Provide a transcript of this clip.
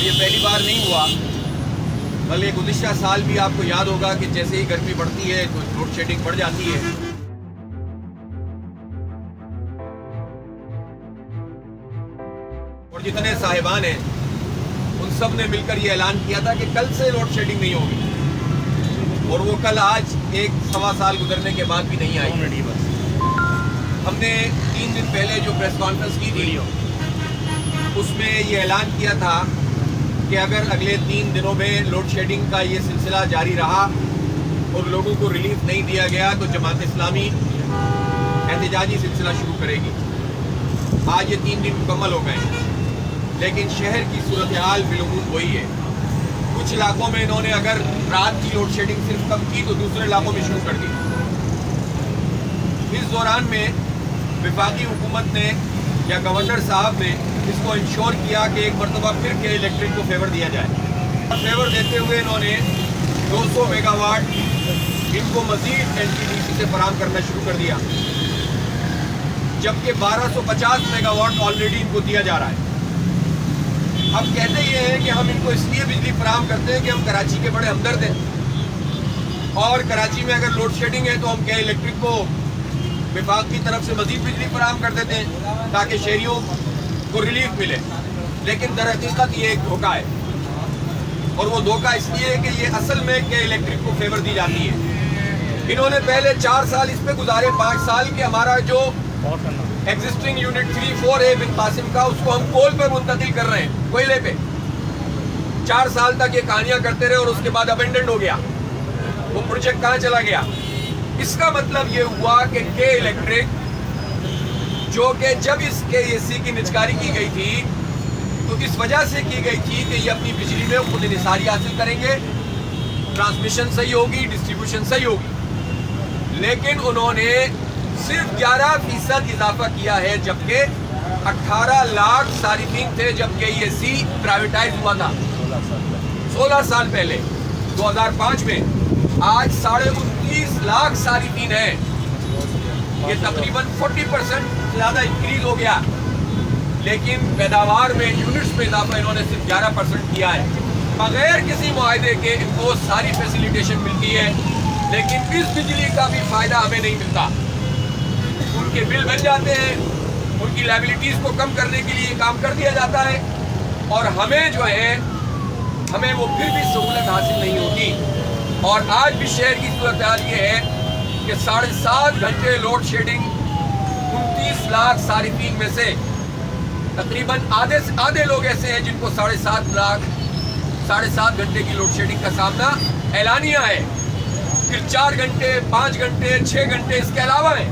یہ پہلی بار نہیں ہوا، بلکہ گزشتہ سال بھی آپ کو یاد ہوگا کہ جیسے ہی گرمی بڑھتی ہے تو لوڈ شیڈنگ بڑھ جاتی ہے۔ اور جتنے صاحبان ہیں ان سب نے مل کر یہ اعلان کیا تھا کہ کل سے لوڈ شیڈنگ نہیں ہوگی، اور وہ کل آج ایک سوا سال گزرنے کے بعد بھی نہیں آئی۔ ہم نے 3 دن پہلے جو پریس کانفرنس کی تھی اس میں یہ اعلان کیا تھا کہ اگر اگلے 3 دنوں میں لوڈ شیڈنگ کا یہ سلسلہ جاری رہا اور لوگوں کو ریلیف نہیں دیا گیا تو جماعت اسلامی احتجاجی سلسلہ شروع کرے گی۔ آج یہ 3 دن مکمل ہو گئے ہیں، لیکن شہر کی صورتحال بالعموم وہی ہے۔ کچھ علاقوں میں انہوں نے اگر رات کی لوڈ شیڈنگ صرف کم کی تو دوسرے علاقوں میں شروع کر دی۔ اس دوران میں وفاقی حکومت نے یا گورنر صاحب نے اس کو انشور کیا کہ ایک مرتبہ پھر کے الیکٹرک کو فیور دیا جائے۔ فیور دیتے ہوئے انہوں نے 200 میگا واٹ ان کو مزید NTPC سے فراہم کرنا شروع کر دیا، جبکہ 1250 میگا واٹ آلریڈی ان کو دیا جا رہا ہے۔ اب کہتے یہ ہیں کہ ہم ان کو اس لیے بجلی فراہم کرتے ہیں کہ ہم کراچی کے بڑے ہمدرد ہیں، اور کراچی میں اگر لوڈ شیڈنگ ہے تو ہم کے الیکٹرک کو وفاق کی طرف سے مزید بجلی فراہم کر دیتے ہیں تاکہ شہریوں کو ریلیف ملے۔ لیکن در حقیقت یہ ایک دھوکہ ہے، اور وہ دھوکہ اس لیے ہے کہ یہ اصل میں کہ الیکٹرک کو فیور دی جاتی ہے۔ انہوں نے پہلے 4 سال اس پہ گزارے، 5 سال کے ہمارا جو ایگزسٹنگ یونٹ 3-4 ہے بن قاسم کا، اس کو ہم کول پہ منتقل کر رہے ہیں، کوئلے پہ۔ 4 سال تک یہ کہانیاں کرتے رہے اور اس کے بعد ابینڈنڈ ہو گیا، وہ پروجیکٹ کہاں چلا گیا؟ اس کا مطلب یہ ہوا کہ کے الیکٹرک جو کہ جب اس کے AC کی نجکاری کی گئی تھی تو اس وجہ سے کی گئی تھی کہ یہ اپنی بجلی میں خود انحصاری حاصل کریں گے، ٹرانسمیشن صحیح ہوگی، ڈسٹریبیوشن صحیح ہوگی، لیکن انہوں نے صرف 11% اضافہ کیا ہے، جبکہ 18 لاکھ صارفین تھے جب کہ AC پرائیویٹائز ہوا تھا 16 سال پہلے 2005 میں۔ آج 29.5 لاکھ صارفین ہیں، یہ تقریباً 40% زیادہ انکریز ہو گیا، لیکن پیداوار میں یونٹس میں اضافہ انہوں نے صرف 11% کیا ہے۔ بغیر کسی معاہدے کے ان کو ساری فیسیلیٹیشن ملتی ہے، لیکن اس بجلی کا بھی فائدہ ہمیں نہیں ملتا۔ ان کے بل بن جاتے ہیں، ان کی لائبلٹیز کو کم کرنے کے لیے کام کر دیا جاتا ہے، اور ہمیں جو ہے ہمیں وہ پھر بھی سہولت حاصل نہیں ہوتی۔ اور آج بھی شہر کی صورتحال یہ ہے کہ 7.5 گھنٹے لوڈ شیڈنگ 29 لاکھ صارفین میں سے تقریباً آدھے لوگ ایسے ہیں جن کو 7.5 گھنٹے کی لوڈ شیڈنگ کا سامنا اعلانیہ ہے، پھر 4 گھنٹے، 5 گھنٹے، 6 گھنٹے اس کے علاوہ ہیں۔